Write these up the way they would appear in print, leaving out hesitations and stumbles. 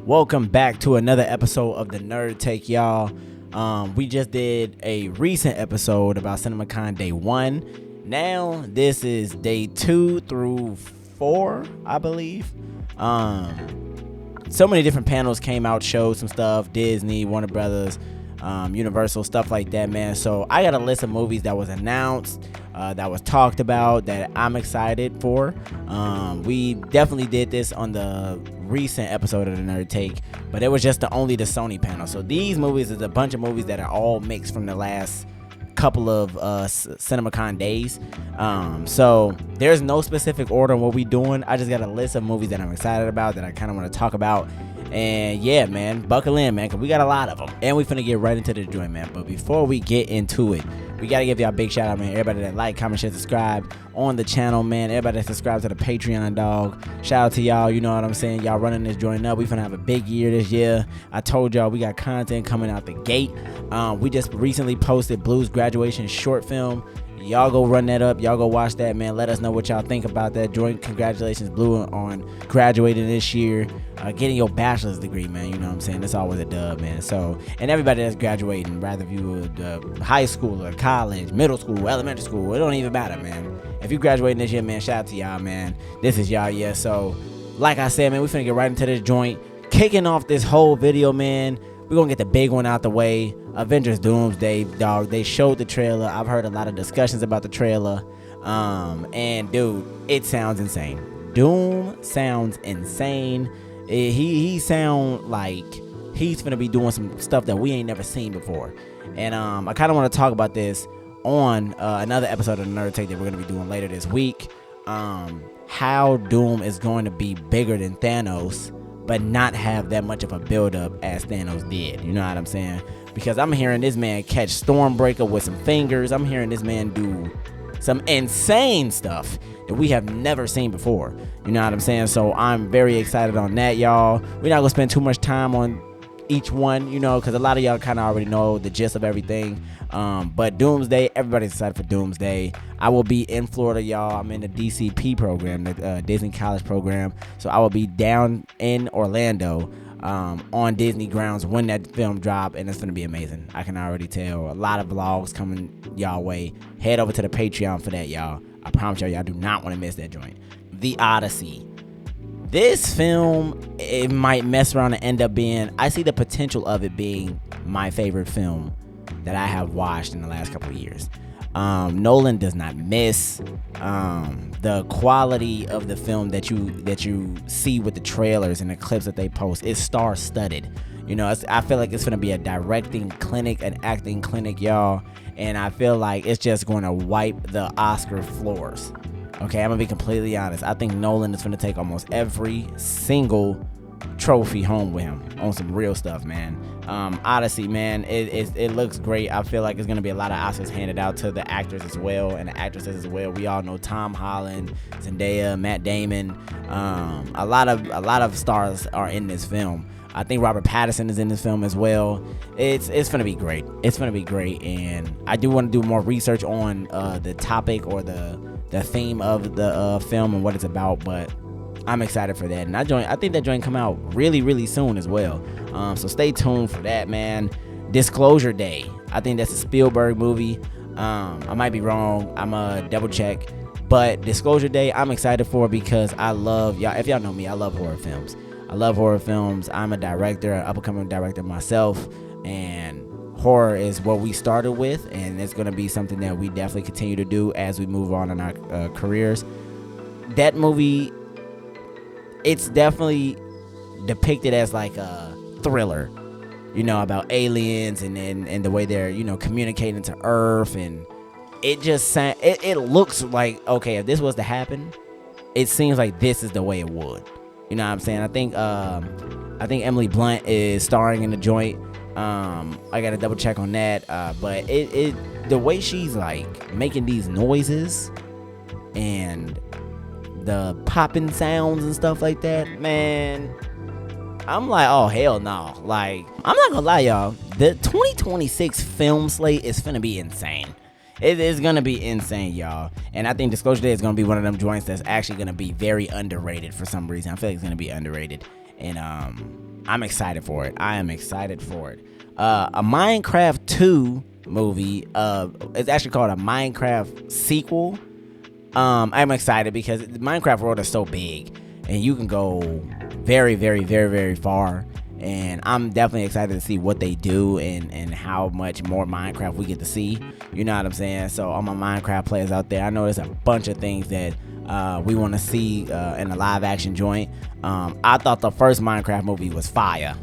Welcome back to another episode of the Nerd Take, y'all. We just did a recent episode about Cinemacon Day 1. Now this is Day 2 through 4, I believe. So many different panels came out, showed some stuff. Disney, Warner Brothers, Universal, stuff like that, man. So I got a list of movies that was announced, that was talked about, that I'm excited for. We definitely did this on the recent episode of the Nerd Take, but it was just only the Sony panel. So these movies is a bunch of movies that are all mixed from the last couple of Cinemacon days. So there's no specific order on what we doing. I just got a list of movies that I'm excited about, that I kind of want to talk about. And yeah, man, buckle in, man, because we got a lot of them. And we finna get right into the joint, man. But before we get into it, we got to give y'all a big shout out, man. Everybody that like, comment, share, subscribe on the channel, man. Everybody that subscribes to the Patreon, dog. Shout out to y'all. You know what I'm saying? Y'all running this joint up. We finna have a big year this year. I told y'all we got content coming out the gate. We just recently posted Blue's graduation short film. Y'all go run that up. Y'all go watch that, man. Let us know what y'all think about that joint. Congratulations, Blue, on graduating this year, getting your bachelor's degree, man. You know what I'm saying? It's always a dub, man. So, and everybody that's graduating, rather if you were high school or college, middle school, elementary school, it don't even matter, man. If you graduating this year, man, shout out to y'all, man. This is y'all year. So, like I said, man, we finna get right into this joint. Kicking off this whole video, man. We're going to get the big one out the way. Avengers Doomsday, dog. They showed the trailer. I've heard a lot of discussions about the trailer. And, dude, it sounds insane. Doom sounds insane. He sound like he's going to be doing some stuff that we ain't never seen before. And I kind of want to talk about this on another episode of the Nerd Take that we're going to be doing later this week. How Doom is going to be bigger than Thanos, but not have that much of a build-up as Thanos did. You know what I'm saying? Because I'm hearing this man catch Stormbreaker with some fingers. I'm hearing this man do some insane stuff that we have never seen before. You know what I'm saying? So I'm very excited on that, y'all. We're not going to spend too much time on each one, you know, because a lot of y'all kind of already know the gist of everything. But Doomsday, everybody's excited for Doomsday. I will be in Florida, y'all. I'm in the DCP program, the Disney College program. So I will be down in Orlando on Disney grounds when that film drop, and it's going to be amazing. I can already tell. A lot of vlogs coming y'all way. Head over to the Patreon for that, y'all. I promise y'all do not want to miss that joint. The Odyssey. This film, it might mess around and end up being, I see the potential of it being my favorite film that I have watched in the last couple of years. Nolan does not miss. The quality of the film that you see with the trailers and the clips that they post is star-studded. You know, I feel like it's going to be a directing clinic, an acting clinic, y'all. And I feel like it's just going to wipe the Oscar floors. Okay, I'm going to be completely honest. I think Nolan is going to take almost every single trophy home with him on some real stuff, man. Odyssey, man, it looks great. I feel like it's going to be a lot of Oscars handed out to the actors as well and the actresses as well. We all know Tom Holland, Zendaya, Matt Damon. A lot of stars are in this film. I think Robert Pattinson is in this film as well. It's going to be great. It's going to be great, and I do want to do more research on the topic or the theme of the film and what it's about, but I'm excited for that. And I think that joint come out really, really soon as well. So stay tuned for that, man. Disclosure Day. I think that's a Spielberg movie. I might be wrong. I'm a double check. But Disclosure Day, I'm excited for because I love, y'all. If y'all know me, I love horror films. I'm a director, an up-and-coming director myself, and horror is what we started with, and it's going to be something that we definitely continue to do as we move on in our careers. That movie, it's definitely depicted as like a thriller, you know, about aliens and the way they're, you know, communicating to Earth, and it just it looks like, okay, if this was to happen, it seems like this is the way it would. You know what I'm saying? I think Emily Blunt is starring in the joint. I gotta double check on that. But the way she's like making these noises and the popping sounds and stuff like that, man, I'm like, oh hell no. Like, I'm not gonna lie, y'all. The 2026 film slate is finna be insane. It is going to be insane, y'all. And I think Disclosure Day is going to be one of them joints that's actually going to be very underrated for some reason. I feel like it's going to be underrated. and I'm excited for it. I am excited for it. A Minecraft 2 movie. It's actually called a Minecraft Sequal. I'm excited because the Minecraft world is so big, and you can go very, very, very, very far. And I'm definitely excited to see what they do and how much more Minecraft we get to see. You know what I'm saying? So all my Minecraft players out there, I know there's a bunch of things that we want to see in a live action joint. I thought the first Minecraft movie was fire.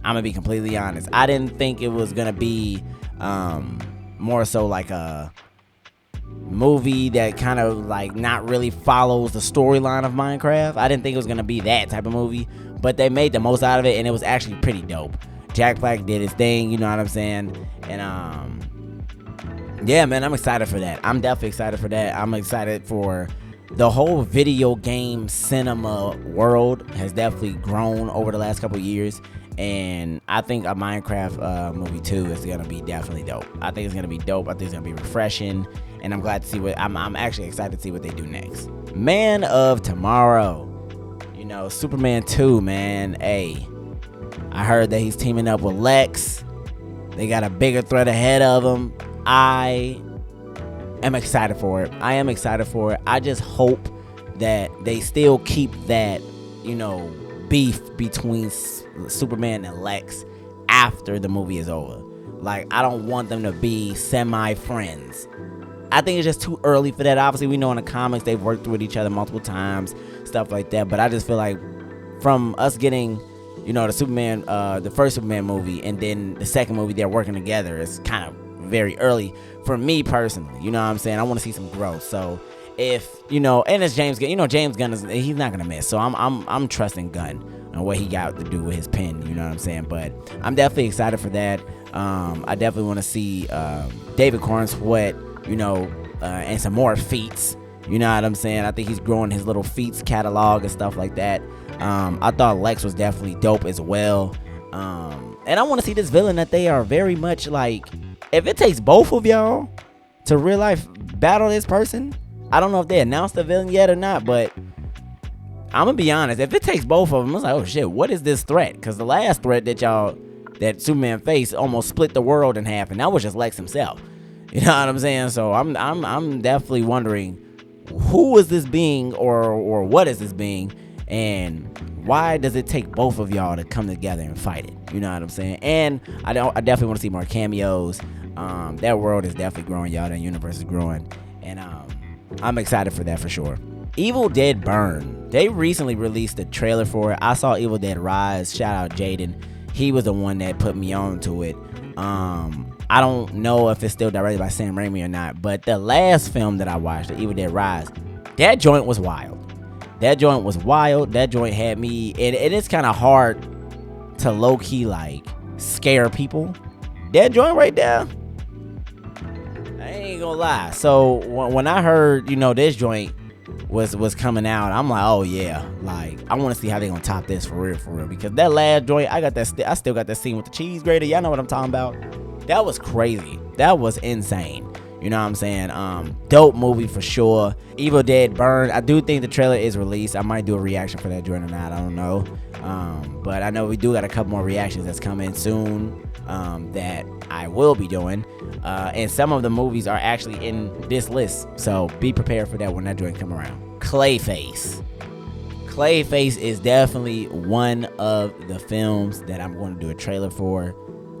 I'm gonna be completely honest. I didn't think it was gonna be more so like a movie that kind of like not really follows the storyline of Minecraft. I didn't think it was gonna be that type of movie, but they made the most out of it, and it was actually pretty dope. Jack Black did his thing, you know what I'm saying? And yeah, man, I'm excited for that. I'm definitely excited for that. I'm excited for the whole video game cinema world has definitely grown over the last couple of years, and I think a Minecraft movie 2 is gonna be definitely dope. I think it's gonna be dope. I think it's gonna be refreshing, and I'm glad to see what I'm actually excited to see what they do next. Man of Tomorrow, you know, Superman 2, man. Hey, I heard that he's teaming up with Lex. They got a bigger threat ahead of them. I am excited for it. I am excited for it. I just hope that they still keep that, you know, beef between Superman and Lex after the movie is over. Like, I don't want them to be semi-friends. I think it's just too early for that. Obviously, we know in the comics they've worked with each other multiple times, stuff like that. But I just feel like from us getting, you know, the Superman, the first Superman movie, and then the second movie, they're working together. It's kind of very early for me personally. You know what I'm saying? I want to see some growth. So if, you know, and it's James Gunn. You know, James Gunn he's not gonna miss. So I'm trusting Gunn and what he got to do with his pen. You know what I'm saying? But I'm definitely excited for that. I definitely want to see David Corn Sweat, you know, and some more feats. You know what I'm saying? I think he's growing his little feats catalog and stuff like that. I thought Lex was definitely dope as well. And I want to see this villain that they are very much like, if it takes both of y'all to real life battle this person, I don't know if they announced the villain yet or not, but I'm gonna be honest, if it takes both of them, I was like, oh shit, what is this threat? Because the last threat that Superman faced almost split the world in half, and that was just Lex himself. You know what I'm saying? So I'm definitely wondering, who is this being, or what is this being, and why does it take both of y'all to come together and fight it? You know what I'm saying? And I definitely want to see more cameos. That world is definitely growing, y'all. That universe is growing, and I'm excited for that for sure. Evil Dead Burn. They recently released a trailer for it. I saw Evil Dead Rise. Shout out Jaden. He was the one that put me on to it. I don't know if it's still directed by Sam Raimi or not, but the last film that I watched, the Evil Dead Rise, that joint was wild. That joint was wild. That joint had me, and it's kind of hard to low-key like scare people. That joint right there, I ain't gonna lie. So when I heard, you know, this joint was coming out, I'm like, oh yeah, like I want to see how they gonna top this for real, because that last joint, I still got that scene with the cheese grater. Y'all know what I'm talking about. That was crazy. That was insane. You know what I'm saying? Dope movie for sure. Evil Dead Burn. I do think the trailer is released. I might do a reaction for that joint or not. I don't know. But I know we do got a couple more reactions that's coming soon that I will be doing. And some of the movies are actually in this list. So be prepared for that when that joint come around. Clayface. Clayface is definitely one of the films that I'm going to do a trailer for.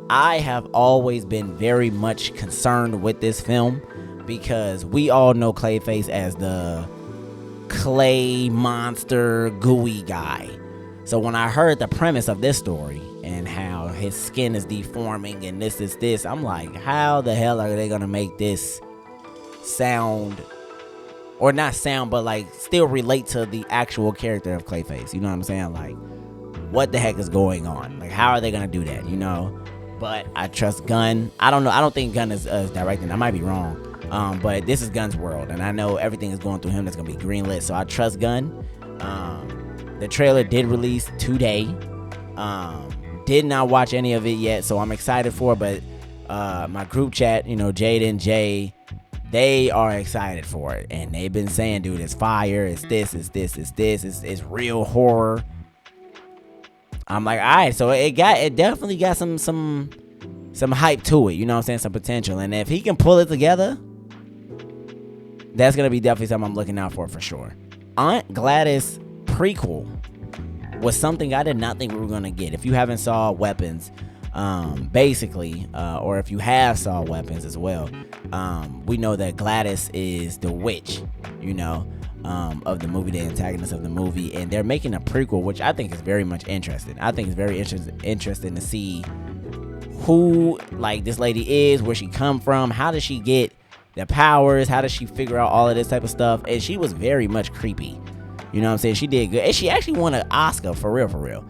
I have always been very much concerned with this film because we all know Clayface as the clay monster gooey guy. So when I heard the premise of this story and how his skin is deforming and this, I'm like, how the hell are they gonna make this sound, or not sound, but like still relate to the actual character of Clayface? You know what I'm saying? Like, what the heck is going on? Like, how are they gonna do that? You know? But I trust Gunn. I don't know. I don't think Gunn is directing. I might be wrong. But this is Gunn's world, and I know everything is going through him that's going to be greenlit. So I trust Gunn. The trailer did release today. Did not watch any of it yet, so I'm excited for it. But my group chat, you know, Jaden, Jay, they are excited for it. And they've been saying, dude, it's fire. It's this, it's real horror. I'm like, all right, so it definitely got some hype to it, you know what I'm saying, some potential. And if he can pull it together, that's gonna be definitely something I'm looking out for sure. Aunt Gladys prequel was something I did not think we were gonna get. If you haven't saw Weapons, basically, or if you have saw Weapons as well, we know that Gladys is the witch, you know, of the movie, the antagonist of the movie, and they're making a prequel, which I think is very much interesting. I think it's very interesting to see who like this lady is, where she come from, how does she get the powers, how does she figure out all of this type of stuff. And she was very much creepy, you know what I'm saying. She did good, and she actually won an Oscar for real,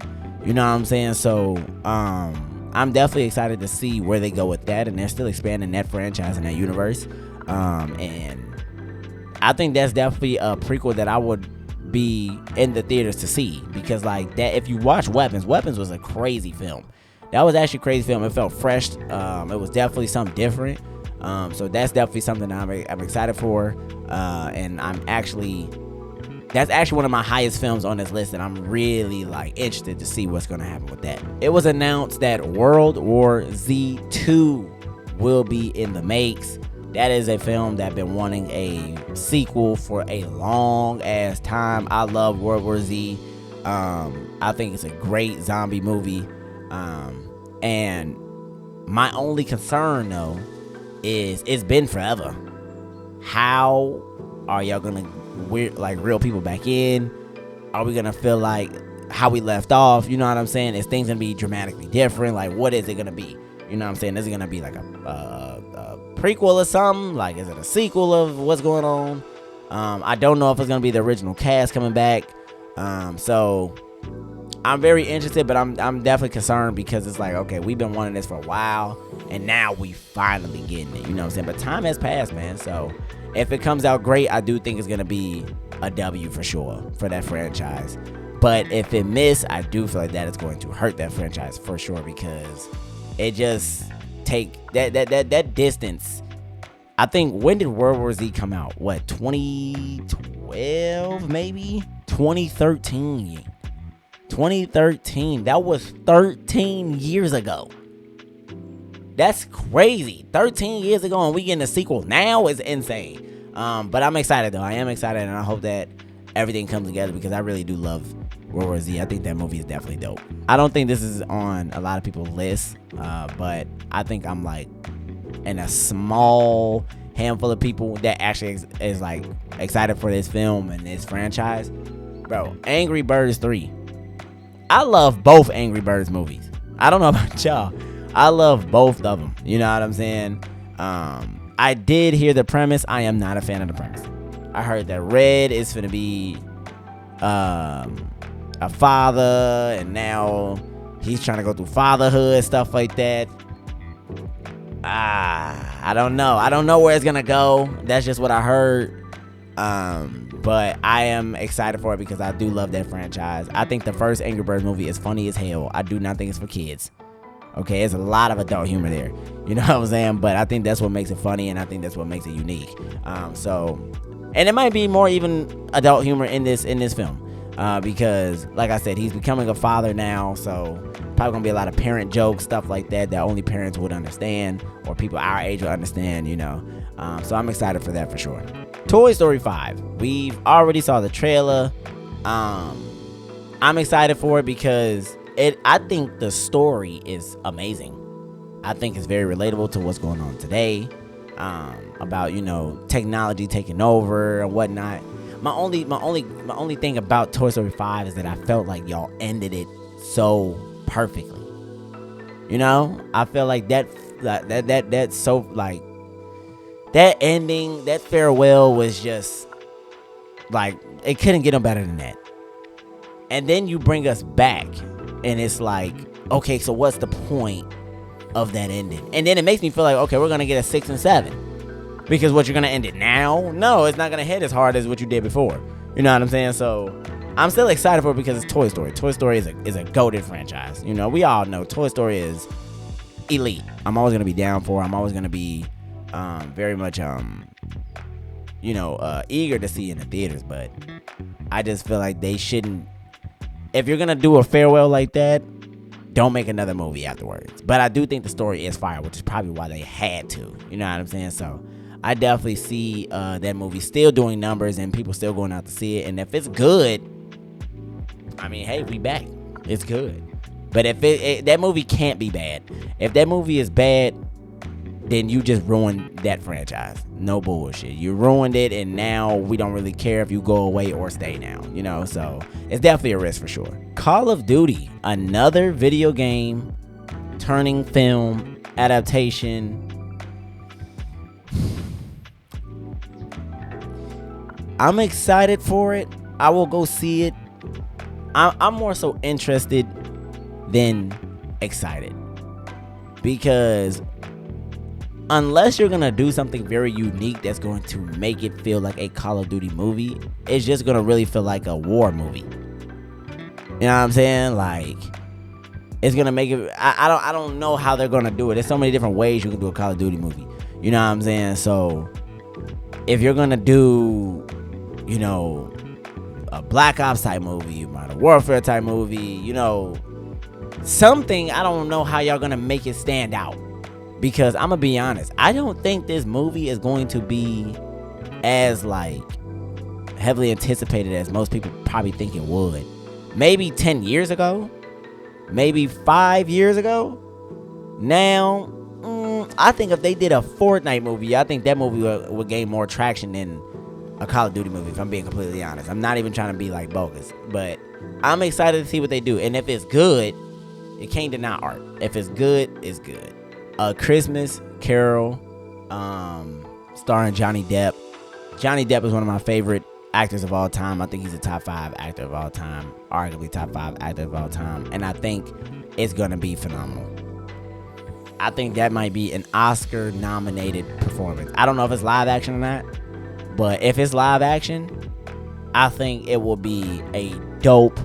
you know what I'm saying. So I'm definitely excited to see where they go with that, and they're still expanding that franchise and that universe, and I think that's definitely a prequel that I would be in the theaters to see, because like that, if you watch Weapons was a crazy film. That was actually a crazy film. It felt fresh. It was definitely something different. So that's definitely something that I'm excited for. And that's actually one of my highest films on this list, and I'm really like interested to see what's going to happen with that. It was announced that World War Z 2 will be in the makes. That is a film that I've been wanting a sequel for a long ass time. I love World War Z. I think it's a great zombie movie. And my only concern though is it's been forever. How are y'all gonna like reel people back in? Are we gonna feel like how we left off? You know what I'm saying? Is things gonna be dramatically different? Like, what is it gonna be? You know what I'm saying? Is it gonna be like a prequel or something? Like, is it a sequel of what's going on? I don't know if it's gonna be the original cast coming back. So I'm very interested, but I'm definitely concerned, because it's like, okay, we've been wanting this for a while, and now we finally getting it. You know what I'm saying? But time has passed, man. So if it comes out great, I do think it's gonna be a W for sure for that franchise. But if it miss, I do feel like that is going to hurt that franchise for sure, because it just take that distance. I think, when did World War Z come out? What, 2012 maybe? 2013. That was 13 years ago. That's crazy. 13 years ago, and we getting a sequel now is insane. But I'm excited though. I am excited, and I hope that everything comes together, because I really do love World War Z. I think that movie is definitely dope. I don't think this is on a lot of people's lists, but I think I'm like in a small handful of people that actually is like excited for this film and this franchise. Bro, Angry Birds 3. I love both Angry Birds movies. I don't know about y'all. I love both of them. You know what I'm saying? I did hear the premise. I am not a fan of the premise. I heard that Red is going to be a father, and now he's trying to go through fatherhood, stuff like that. I don't know. I don't know where it's going to go. That's just what I heard. But I am excited for it, because I do love that franchise. I think the first Angry Birds movie is funny as hell. I do not think it's for kids. Okay, there's a lot of adult humor there. You know what I'm saying? But I think that's what makes it funny, and I think that's what makes it unique. And it might be more even adult humor in this film. Because, like I said, he's becoming a father now, so probably gonna be a lot of parent jokes, stuff like that only parents would understand, or people our age would understand, you know. So I'm excited for that for sure. Toy Story 5. We've already saw the trailer. I'm excited for it because I think the story is amazing. I think it's very relatable to what's going on today, about, you know, technology taking over and whatnot. My only thing about Toy Story 5 is that I felt like y'all ended it so perfectly. You know, I feel like that's so, like, that ending, that farewell was just like, it couldn't get no better than that. And then you bring us back, and it's like, okay, so what's the point of that ending? And then it makes me feel like, okay, we're gonna get a 6 and 7, because what, you're gonna end it now? No, it's not gonna hit as hard as what you did before. You know what I'm saying? So I'm still excited for it, because it's Toy Story. Toy Story is a goated franchise. You know, we all know Toy Story is elite. I'm always gonna be down for it. I'm always gonna be very much eager to see in the theaters, but I just feel like they shouldn't. if you're gonna do a farewell like that, don't make another movie afterwards. But I do think the story is fire, which is probably why they had to. You know what I'm saying? So I definitely see that movie still doing numbers and people still going out to see it. And if it's good, I mean, hey, we back. It's good. But if that movie can't be bad. If that movie is bad, then you just ruined that franchise. No bullshit. You ruined it, and now we don't really care if you go away or stay now. You know, so it's definitely a risk for sure. Call of Duty, another video game turning film adaptation. I'm excited for it. I will go see it. I'm more so interested than excited, because unless you're gonna do something very unique that's going to make it feel like a Call of Duty movie, it's just gonna really feel like a war movie. You know what I'm saying? Like, it's gonna make it. I don't know how they're gonna do it. There's so many different ways you can do a Call of Duty movie. You know what I'm saying? So if you're gonna do, you know, a Black Ops type movie, Modern Warfare type movie, you know, something, I don't know how y'all gonna make it stand out. Because I'm gonna be honest, I don't think this movie is going to be as like heavily anticipated as most people probably think it would. Maybe 10 years ago, maybe 5 years ago. Now, I think if they did a Fortnite movie, I think that movie would gain more traction than a Call of Duty movie, if I'm being completely honest. I'm not even trying to be like bogus, but I'm excited to see what they do. And if it's good, it can't deny art. If it's good, it's good. A Christmas Carol, starring Johnny Depp. Johnny Depp is one of my favorite actors of all time. I think he's a top 5 actor of all time, arguably top 5 actor of all time, and I think it's gonna be phenomenal. I think that might be an Oscar-nominated performance. I don't know if it's live action or not, but if it's live action, I think it will be a dope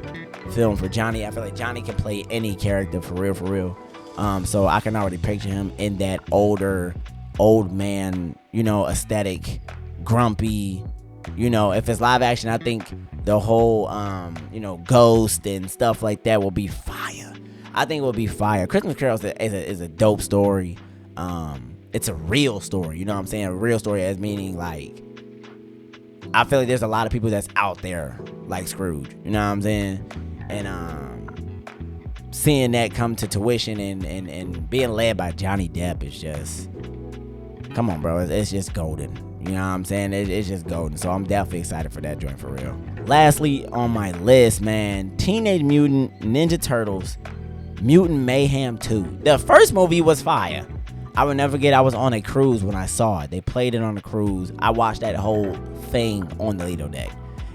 film for Johnny. I feel like Johnny can play any character for real. So I can already picture him in that old man, you know, aesthetic, grumpy. You know, if it's live action, I think the whole, you know, ghost and stuff like that will be fire. I think it will be fire. Christmas Carol is a dope story. It's a real story. You know what I'm saying? A real story as meaning like, I feel like there's a lot of people that's out there like Scrooge. You know what I'm saying? And seeing that come to tuition and being led by Johnny Depp is just, come on, bro. It's just golden. You know what I'm saying? It's just golden. So I'm definitely excited for that joint for real. Lastly on my list, man, Teenage Mutant Ninja Turtles Mutant Mayhem 2. The first movie was fire. I would never forget, I was on a cruise when I saw it. They played it on the cruise. I watched that whole thing on the Lido deck.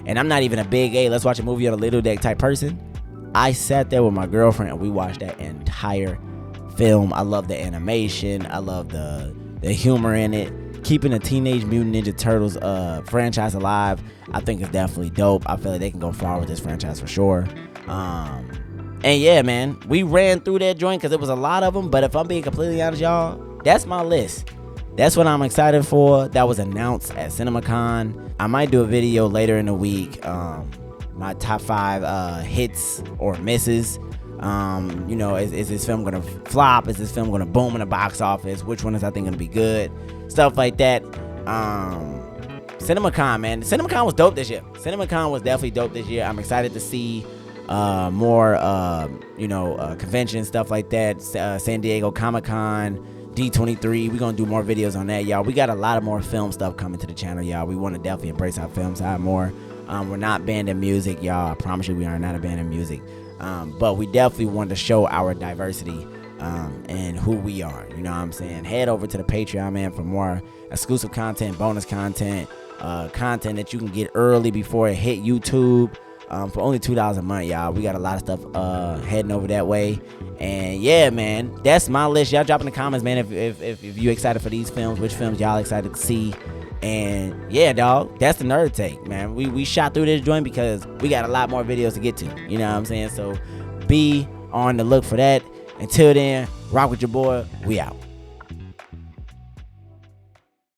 And I'm not even a big, hey, let's watch a movie on the Lido deck type person. I sat there with my girlfriend and we watched that entire film. I love the animation. I love the humor in it. Keeping the Teenage Mutant Ninja Turtles franchise alive, I think is definitely dope. I feel like they can go far with this franchise for sure. And yeah, man, we ran through that joint because it was a lot of them. But if I'm being completely honest, y'all, that's my list. That's what I'm excited for. That was announced at Cinemacon. I might do a video later in the week. My top 5 hits or misses. You know, is this film gonna flop? Is this film gonna boom in the box office? Which one is I think gonna be good? Stuff like that. Cinemacon, man. Cinemacon was dope this year. Cinemacon was definitely dope this year. I'm excited to see more conventions, stuff like that. San Diego Comic-Con, D23. We're gonna do more videos on that, y'all. We got a lot of more film stuff coming to the channel, y'all. We want to definitely embrace our film side more. We're not banned in music, y'all. I promise you we are not a band in music. But we definitely want to show our diversity and who we are. You know what I'm saying? Head over to the Patreon, man, for more exclusive content, bonus content, content that you can get early before it hit YouTube. For only $2 a month, y'all. We got a lot of stuff heading over that way. And yeah, man, that's my list. Y'all drop in the comments, man, if you excited for these films, which films y'all excited to see. And yeah, dog, that's the nerd take, man. We shot through this joint because we got a lot more videos to get to. You know what I'm saying? So be on the look for that. Until then, rock with your boy. We out.